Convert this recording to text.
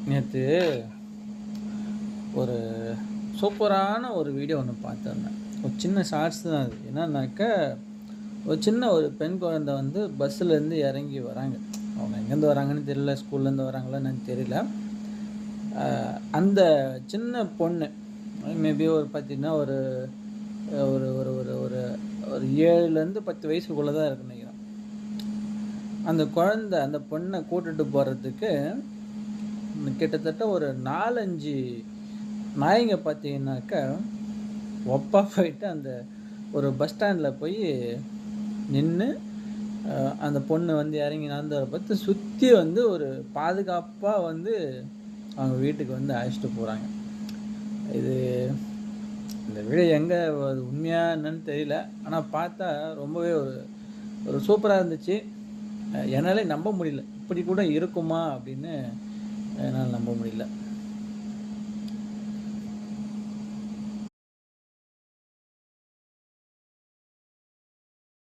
நேற்று ஒரு சூப்பரான ஒரு வீடியோ ஒன்று பார்த்துருந்தேன். ஒரு சின்ன ஷார்ட்ஸ் தான் அது. என்னன்னாக்கா, ஒரு பெண் குழந்தை வந்து பஸ்ஸுலேருந்து இறங்கி வராங்க. அவங்க எங்கேருந்து வராங்கன்னு தெரியல, ஸ்கூல்லேருந்து வராங்களா என்னன்னு தெரியல. அந்த சின்ன பொண்ணு மேபி ஒரு பார்த்தீங்கன்னா ஒரு ஒரு ஒரு ஒரு ஒரு ஒரு 7லேருந்து 10 வயசுக்குள்ளே தான் இருக்குன்னு நினைக்கிறேன். அந்த பொண்ணை கூட்டிட்டு போகிறதுக்கு கிட்டத்தட்ட ஒரு 4-5 நாய்ங்க பார்த்தீங்கன்னாக்கா ஒப்பா போயிட்டு அந்த ஒரு பஸ் ஸ்டாண்டில் போய் நின்று அந்த பொண்ணு வந்து இறங்கி நடந்ததை பார்த்து சுற்றி வந்து ஒரு பாதுகாப்பாக வந்து அவங்க வீட்டுக்கு வந்து அழைச்சிட்டு போகிறாங்க. இது இந்த வீடியோ எங்கே அது உண்மையாக என்னன்னு தெரியல. ஆனால் பார்த்தா ரொம்பவே ஒரு ஒரு சூப்பராக இருந்துச்சு. என்னாலே நம்ப முடியல, இப்படி கூட இருக்குமா அப்படின்னு என்னால் நம்ப முடியல.